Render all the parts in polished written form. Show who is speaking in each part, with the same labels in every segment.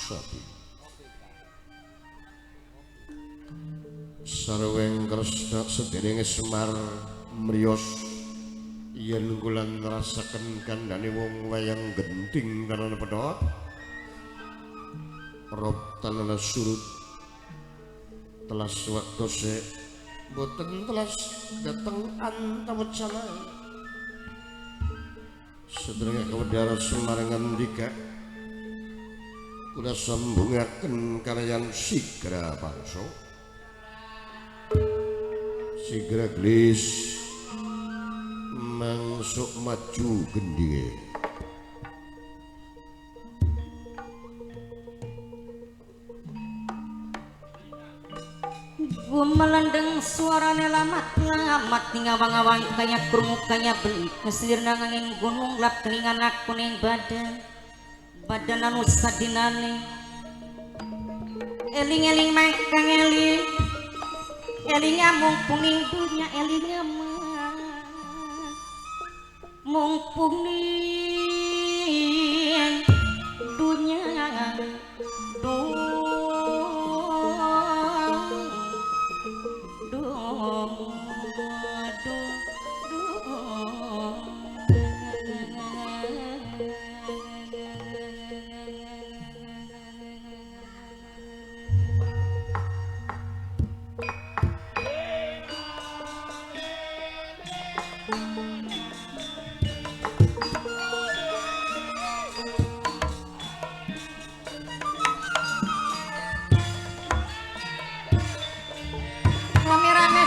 Speaker 1: sapi sarweng kresna sedherenge Semar mriyos yen kula ngrasaken kandhane wong wayang genting karana pedhot rob tanana surut telas waktose boten telas dateng antawecana sedherenge kawedhar Semar ngandika kula sambungaken kaliyan Sigra Pangso Sigra Glis mangsuk maju gendinge
Speaker 2: gumelendeng suarane lamat ngamat ngawang-awang kaya krungu kaya beli keselir nanging gunung lap kelingan aku ning badan anu sadinane eling-eling mangkang eling mumpung ning dunya eling mumpung ning dunya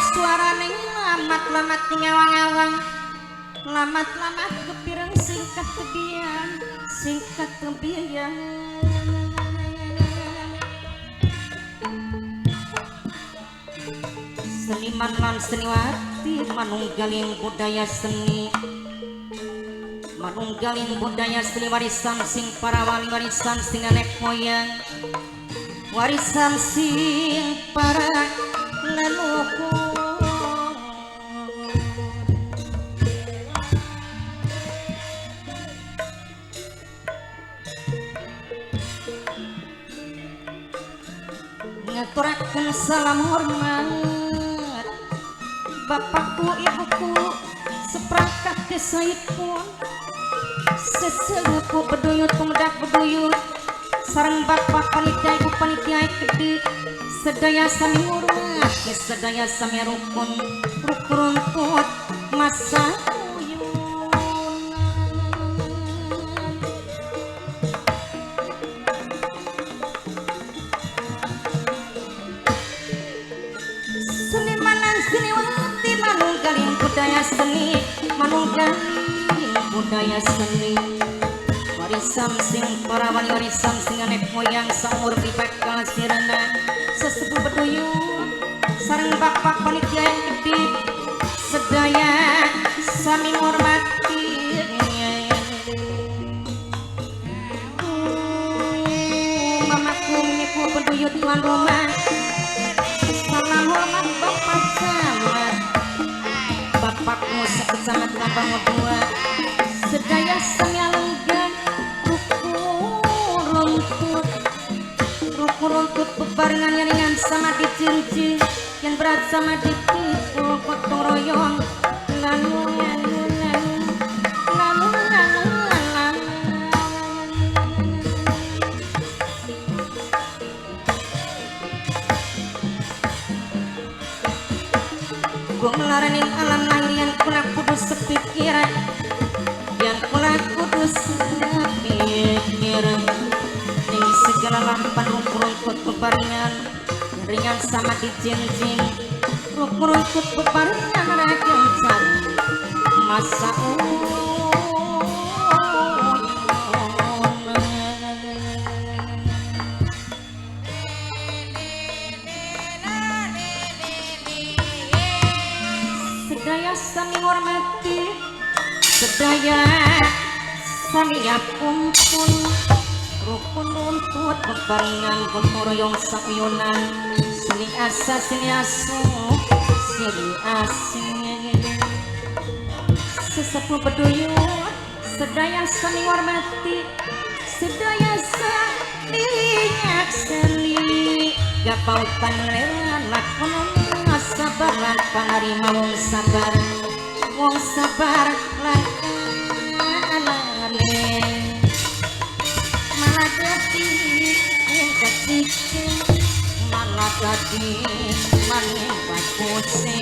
Speaker 2: suarane lamat-lamat ngawang-awang lamat-lamat kepireng singkat kebian seniman lan seniwati manunggaling budaya seni warisan sing para wali warisan sing nenek moyang warisan sing para leluhur ngaturaken salam hormat bapakku ibuku seperangkat desaipun sesepuh beduyut pemudak beduyut sareng bapak panitia ibu panitia gede sedaya sami hormat sedaya sami rukun runtut masa budaya seni warisan sing para wali warisan sing nenek moyang saumur bakal sirana sesepuh beduyut sareng bapak panitia yang gede sedaya sami ngormati mamaku menyepuh beduyut tuan rumah salam hormat bapak camat bapakmu sakit sangat gampang dua sedaya sami lenggan runtut bebarengan nyaringan sama diciri yang berat sama dipikul gotong royong lalu gua melaraning alam lahir yang kula kudu sepikiran yang kula kudu sepikiran ning segala lampan rumput bebarengan ringan sama dijinjing rumput bebarengan ragam cari masa sedaya sami hormati sedaya sami kumpul rukun runtut bebarengan gotong royong sapiyunan sini asa sini asu sini asing sesepuh beduyut sedaya sami hormati sedaya sami Gapautan leran lakonan sabaran panarima wong sabar lakanane malah dadi kasih malah dadi maning bakuse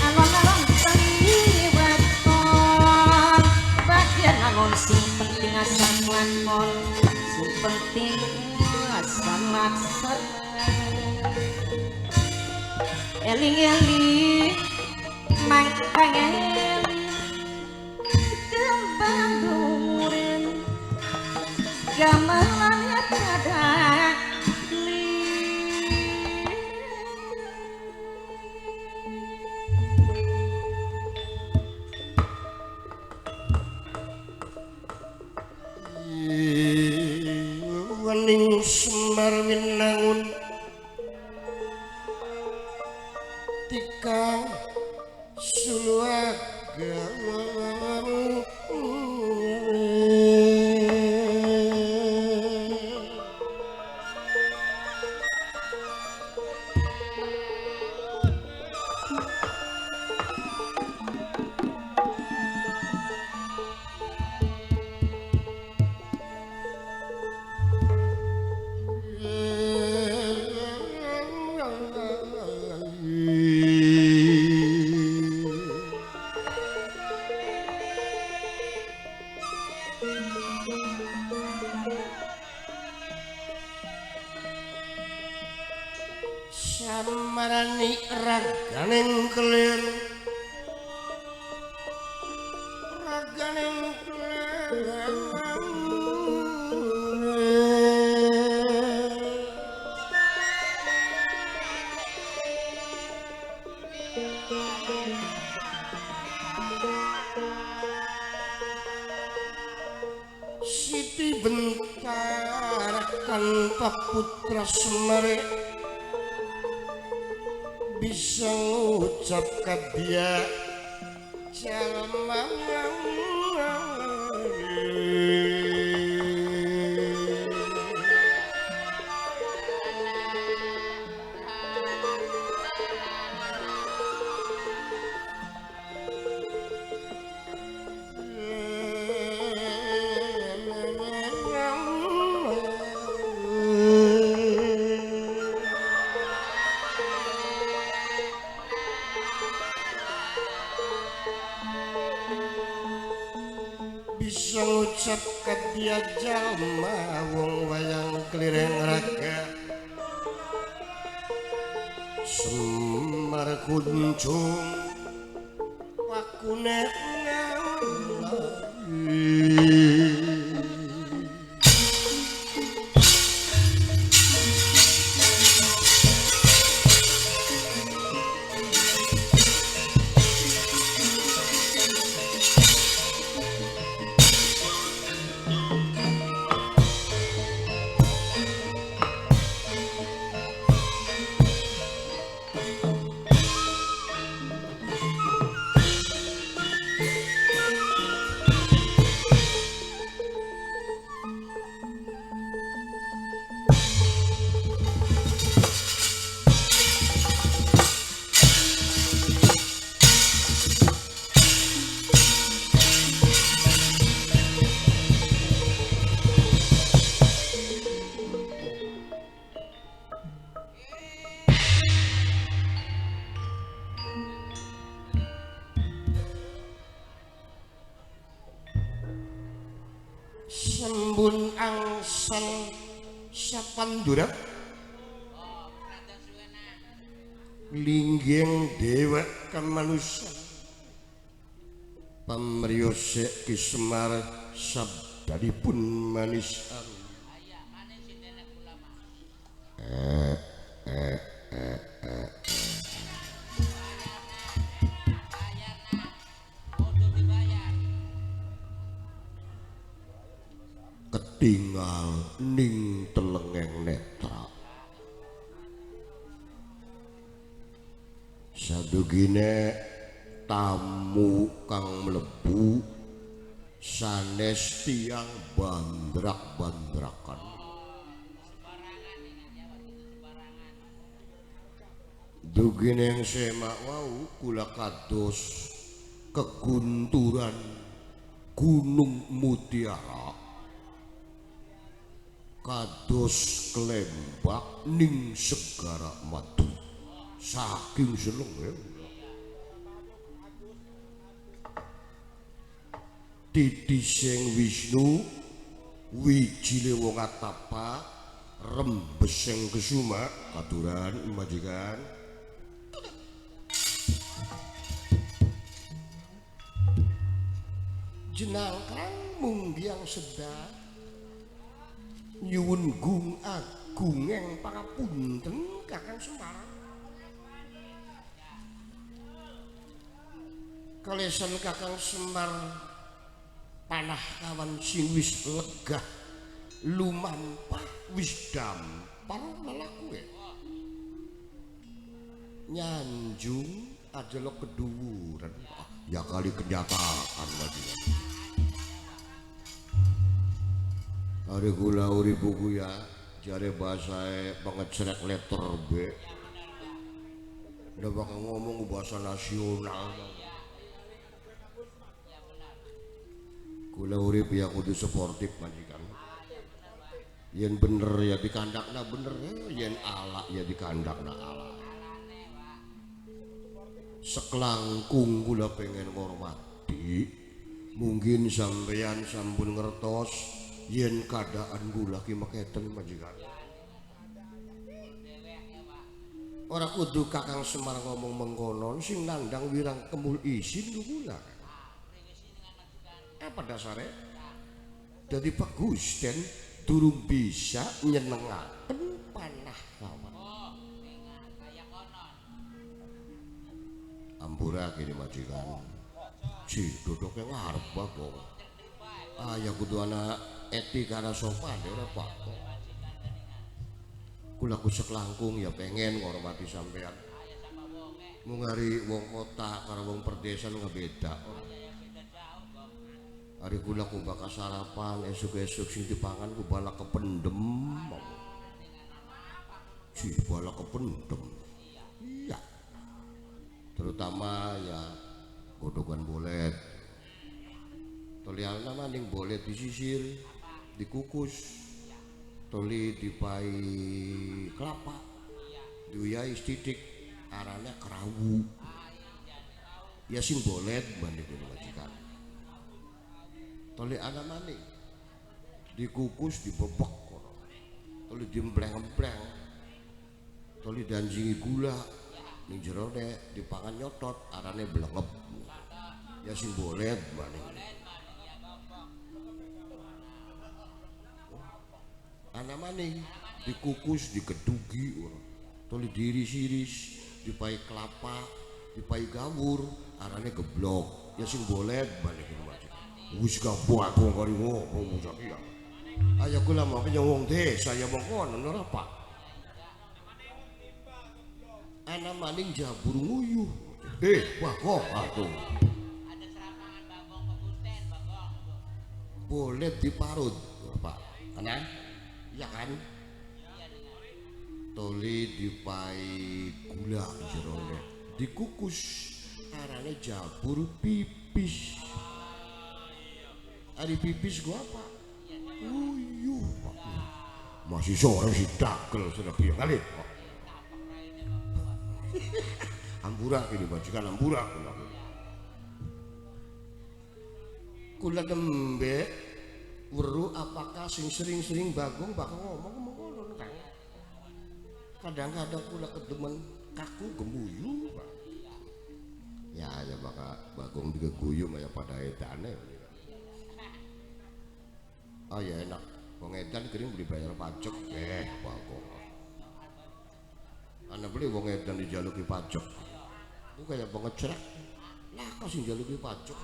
Speaker 2: alon-alon kaliwaton bagian alon sing penting asal lakon sing penting asal laksana eling-eling mangkang eling kembang duren gamelan pada
Speaker 1: wening Semar winangun tika suluaga samarani raganing kelir Siti Bentar tanpa putra Semar bisa ngucap dia jalma bisa ngucap dia jalma wong wayang klireng raga Semar kunjung wakune sembun angsal sapandura lingging dewa kamanusan pamriyos Ki Semar sabdanipun manis aru ketinggal ning telengeng netra sadugine tamu kang mlebu sanes tiyang bandrak-bandrakan Dugining semak wau kula kados kegunturan Gunung Mutiara kados klembak ning segara madu saking seneng ya. Titising Wisnu wijile wong atapa rembesing kesuma katuran majikan jenangkang munggiang sedang nyuwun gung agungeng pangapunten Kakang Semar kalesan Kakang Semar panah kawan sing wis legah lumampah wis dampar lelakuwe nyanjung adalah keduwuran ya kali kenyataan lagi hari kula urip buku ya jare bahasa pengecrek letter B udah bakal ngomong bahasa nasional kula urip ya kudu sportif majikan yen bener ya dikandakna bener yen ala ya dikandakna ala seklangkung kula pengen ngormati mungkin sampeyan sampun ngertos yen keadaan kula ki meketen majikan ora kudu Kakang Semar ngomong mengkonon sing nandang wirang kemul isin kula apa dasarnya jadi Pak Gusten durung bisa nyenengaken panah kawan ampura kini majikan si duduknya ngarep bagong ya kudu anak etika ana sopan ya ora Pak kula kusek langkung ya pengen ngormati sampean mung hari wong kota karo wong perdesaan ngebeda hari kula ku bakal sarapan esuk-esuk sing dipangan ku bala kependem si bala kependem iya terutama ya godhogan bolet tolialna maning bolet disisir dikukus toli dipai kelapa diuyai setitik arane kerawu ya sing bolet banding majikan toli ana maning dikukus dibebek toli diempleng-empleng toli danjingi gula ning jero nek dipangan nyotot arane blengep ya sing bolet maning ana maning dikukus dikedugi toli diiris-iris dipai kelapa dipai gawur arane geblok ya sing bolet maning wis kabeh aku kari ngomong saiki ya ayo kula mau wong desa ya mongkon ora Pak ana maning jabur nguyuh wah kok atuh ada serampangan bagong Pak Gusten bagong boleh diparut Pak ana iya kan toli dipai gula jerone dikukus arane jabur pipis hari pipis gua apa? Uyuh Pak masih seorang si dakel sudah kia kali ampura ini majikan ampura kula dembe weruh apakah sing sering-sering bagong bakal ngomong kan kadang-kadang kula kedemen kaku gemuyu Pak ya bakal bagong digeguyu ya pada edane oh ya enak wong edan kering beli bayar pajak bagong ana beli wong edan dijaluki pajak itu kayak pengecerak lah kok sing jaluki pajak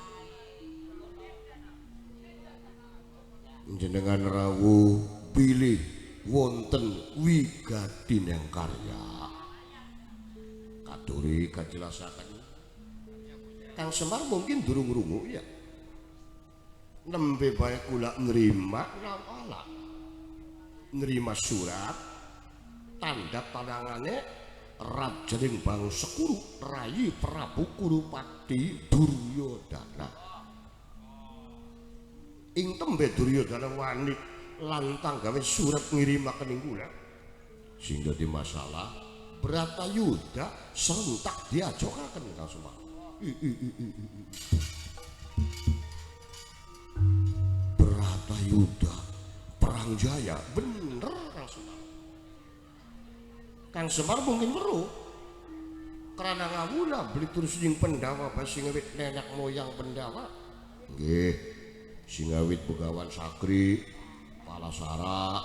Speaker 1: jenengan rawuh pilih wonten wigadin yang karya katuri kajelasaken Kang Semar mungkin durung rungu ya nembe bae kula nrima nrima surat tanda tanangane rajaning bangsa Kuru rayi Prabu Kurupati Duryodana. Ing tembe Duryodana wani lantang gawe surat ngirimaken ing kula sing dadi masalah Bratayuda serentak diajokaken Kang Semar. Bratayuda perang jaya bener Kang Semar. Kang Semar mungkin weruh karena ngawula beli terus sing Pendawa basi ngawit nenek moyang Pendawa nggih sing ngawit Begawan Sakri Palasara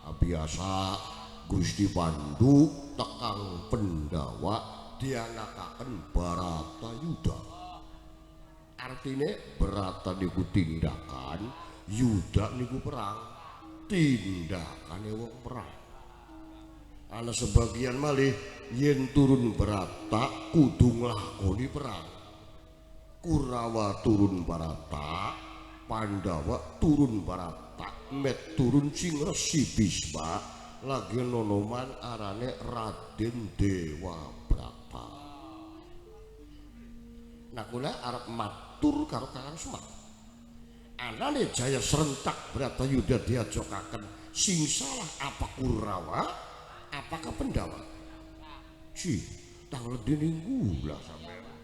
Speaker 1: Abiasa Gusti Pandu tekang Pendawa dianakaken Bratayuda. Artine Brata niku tindakan, Yuda niku perang. Tindakane wong perang. Ana sebagian malih yen turun Brata kudu nglakoni perang. Kurawa turun Brata, Pandawa turun Brata, met turun sing Resi Bisma lagi nonoman arane Raden Dewabrata. Nah kula arep matur karo Kakang Semar. Anane jaya serentak Bratayuda diajokaken sing salah apa Kurawa apakah Pendawa? Tang ledene kula sampeyan.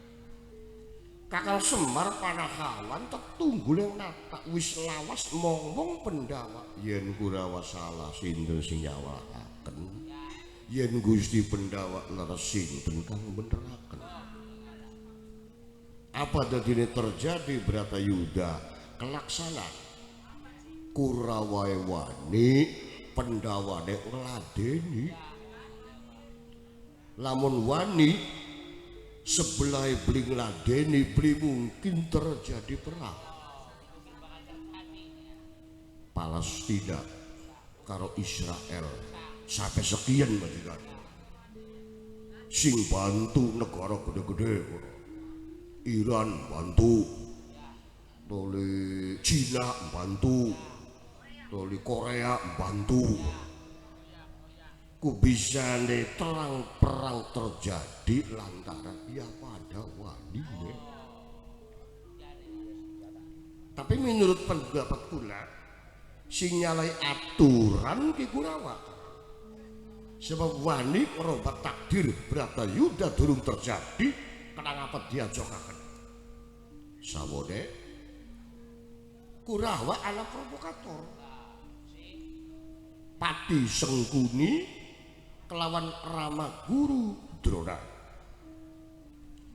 Speaker 1: Kakang Semar Panakawan tek tunggul nata wis lawas mong-mong Pendawa. Yen Kurawa salah sinten sing nyawakaken? Yen Gusti Pendawa leres sinten kang beneraken? Apa dadine terjadi Bratayuda kelaksanan? Kurawa wani Pendawane ngladeni. Lamun wani sebelah beli ngladeni beli mungkin terjadi perang. Palestina karo Israel sampai sekian majikan. Sing bantu negara gede-gede. Iran bantu, toli Cina bantu, toli Korea bantu. Ku bisa nih terang perang terjadi lantaran ya pada wali. Tapi menurut pendapat kula, sing nyalai aturan ki Kurawa. Sebab wani merubah takdir Bratayuda durung terjadi, kenapa diajokaken? Sawone Kurawa ala provokator. Pati Sengkuni kelawan Rama Guru Drona.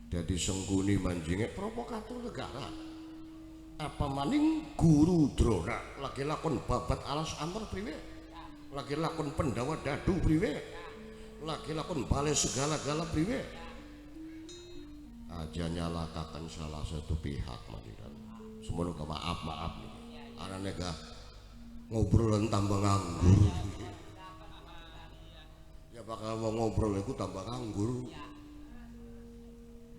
Speaker 1: Jadi Sengkuni manjinge provokator negara. Apa maning Guru Drona lagi lakon babat alas amr priwe, lagi lakon Pendawa dadu priwe, lagi lakon balai segala-gala priwe. Aja nyalakakan salah satu pihak majikan. Semono maaf nih. Anane gak ngobrolan tambah nganggur. Ya bakal mau ngobrol iku tambah nganggur.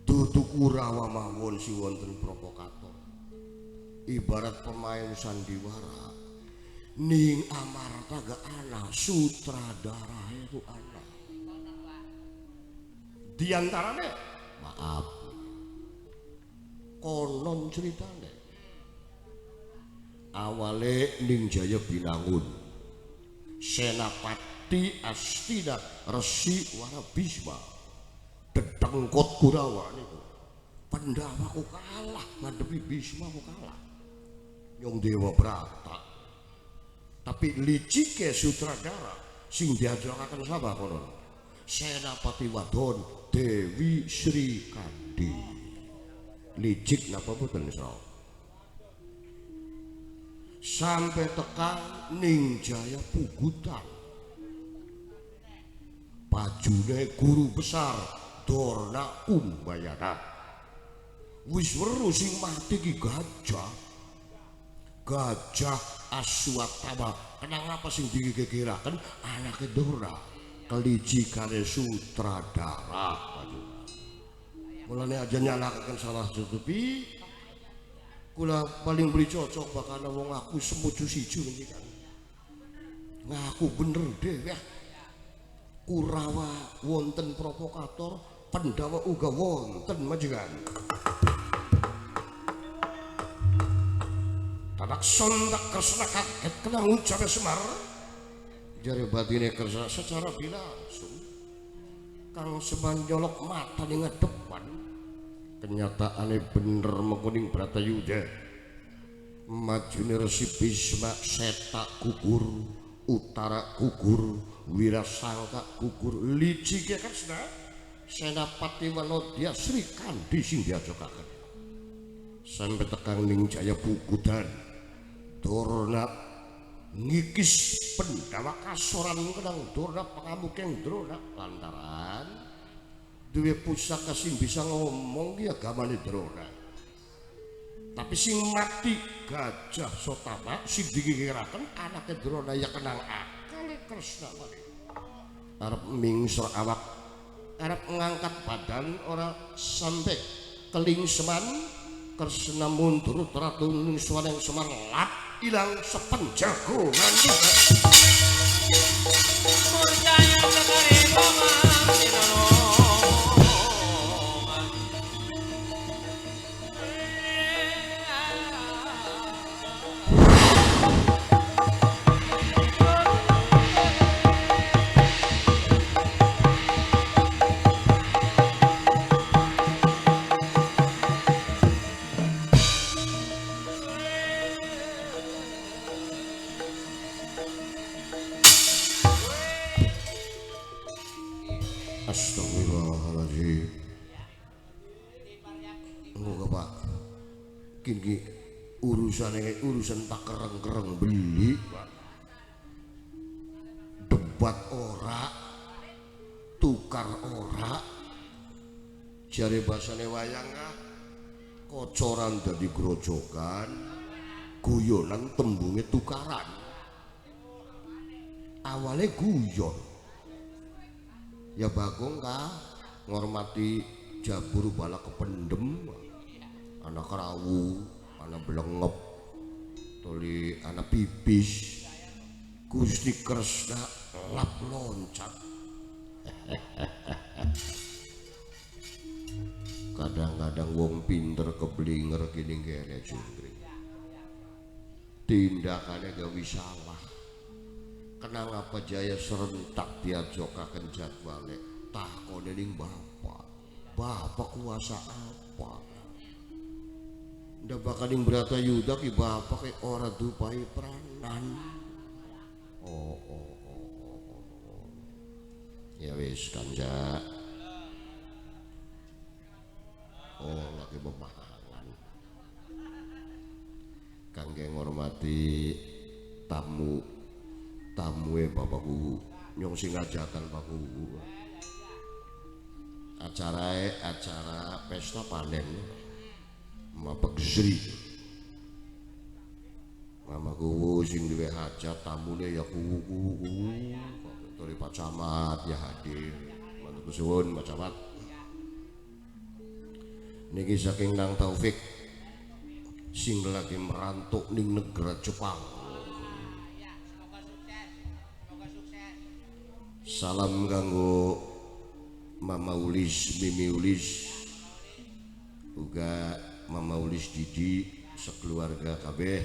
Speaker 1: Dudu Kurawa mawon si wonten provokator. Ibarat pemain sandiwara. Ning Amarta gak ana sutradara itu ana. Di antarane maaf konon ceritane awale ning Jaya Binangun Senapati Astina Resi Warabisma dedengkot Kurawa niku Pendawa ku kalah ngadepi Bisma ku kalah nyong Dewabrata tapi licike sutradara sing diajokaken sapa konon Senapati Wadon Dewi Sri Kandi licik napa boten Isra sampai tekan ning Jaya Pugutan bajune guru besar Dorna Umbayana wis weruh sing mati ki gajah Aswatama kenapa sing dikekiraken anake Dorna kelicikane sutradara mulane aja nyalakaken salah satu pi kula paling beri cocok bakal wong aku semuju siji niki kan ngaku bener deh ya Kurawa wonten provokator, Pandhawa uga wonten majikan. Tadak sontak Kresna kaget kena ngucape Semar. Jare batine Kresna secara bilangsung. Kang Semar nyolok mata ning depan. Kenyataane bener mengkuning Bratayuda. Majune Resi Bisma setak gugur, utara gugur, Wirasangka gugur, licike Kresna Senapati Wanodya Sri Kandi sing diajokaken. Sampai tekang ning Jaya Bukudan Dorna ngikis Pandhawa kasoran kenang Dorna pangamukeng Drona lantaran duwe pusaka sing bisa ngomong ya agamane Drona. Tapi sing mati Gajah Sotama sing dikiraken anake Drona ya kenang akale Kresna mari. Arep mingsor awak, arep ngangkat badan ora sampai kelingseman. Kresna mundur teratun suwaneng Semar lap ilang sepenjago nganti
Speaker 3: murjaya sekali paman dinulungan
Speaker 1: Astagfirullahaladzim. Ngono Pak. Kini urusan tak kereng-kereng beli Pak. Debat ora, tukar ora. Jare basane wayang kocoran dadi grojokan, guyonan tembunge tukaran. Awale guyon. Ya Bagong ngormati jabur bala kependem, anak rawu, anak blengep, tuli anak pipis, Gusti Kresna lap loncat. Kadang-kadang wong pinter keblinger kini kene jungkring. Tindakannya gawe salah. Kenang apa Jaya serentak diajokaken jadwale takone ning bapak kuasa apa ndak bakal ning Bratayuda ki bapak ora dupai peranan. Ya wis Kanja lagi pemahaman kangge ngormati tamu bapakku nyong sing ngajakan bapakku acara pesta panen Mapek Sri mamaku sing duwe hajat tamune ya kuwu tuli Pak Camat ya hadir matur suwun Pak Camat niki saking Nang Taufik sing lagi merantuk ning negara Jepang. Salam kanggo Mama Ulis, Mimi Ulis, uga Mama Ulis Didi, sekeluarga kabeh.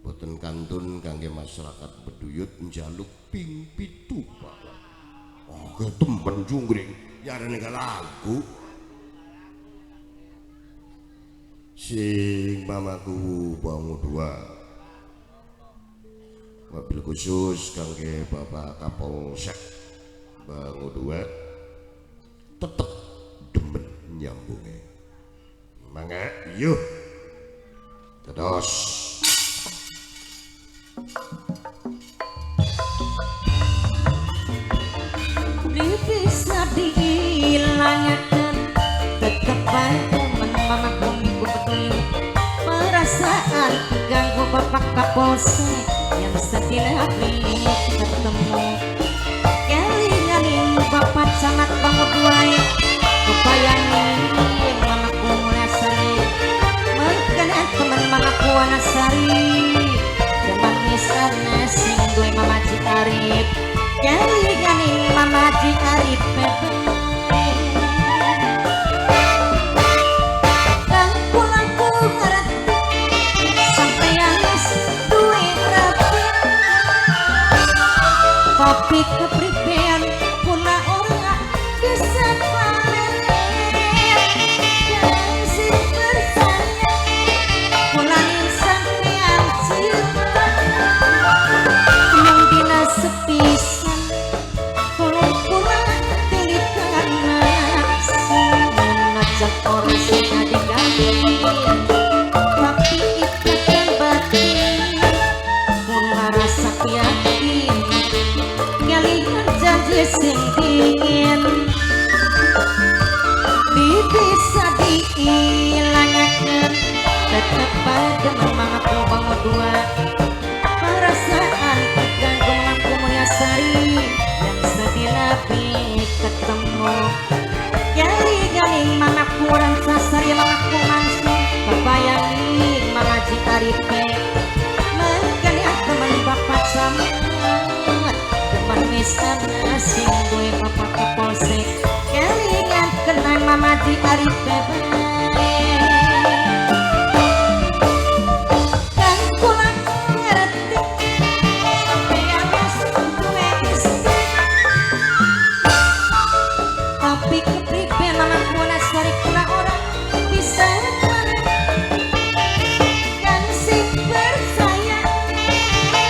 Speaker 1: Boten kantun kangge masyarakat Beduyut njaluk ping 7 Pak. Oh, temen jungkring, yarane lagu. Sing mamaku bangu 2. Mobil khusus kangge Bapak Kapolsek Bangu 2 tetep demen nyambunge. Mangga yuk terus
Speaker 2: bisa diilangaken tetep bae temen mama kumiku betul perasaan ganggu Bapak Kapolsek yang sekilas ketemu kelinganin Bapak sangat banget wae kebayangin mamaku mulai seri mengkenan teman mamaku Wanasari teman misalnya sing gue mama Cikarip kelinganin tapi kepriben puna orang bisa panen yang si bersayang pulangin sampean cinta yang dina sepisan kalau pulang tilikan nasi ngajak orang suka digabin tapi ikatan batin puna rasa yakin ngalihan janji sing dingin bisa diilangakan tetep pada memang aku bangun dua perasaan terganggu mengaku menyasari yang sedih nabi ketemu galing mana kurang sasari mengaku langsung kebayangin mengaji arife menggalian teman bapak sama teman misalnya sing duwe bapak kapolsek galingan kenang mama di arife kan pulang ngerti beres duwe istri tapi kepriben mama kuna sari kuna orang bisa mana kan si bersayang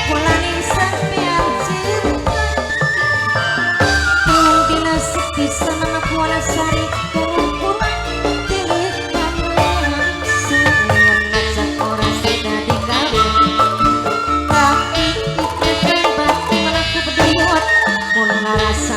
Speaker 2: pulangin sampean cinta tolong dina sepisa mama kuna sari tolong pulang tilikan langsung ngajak orang sudah dikawin tapi ikatan batin aku berdua pun ngerasa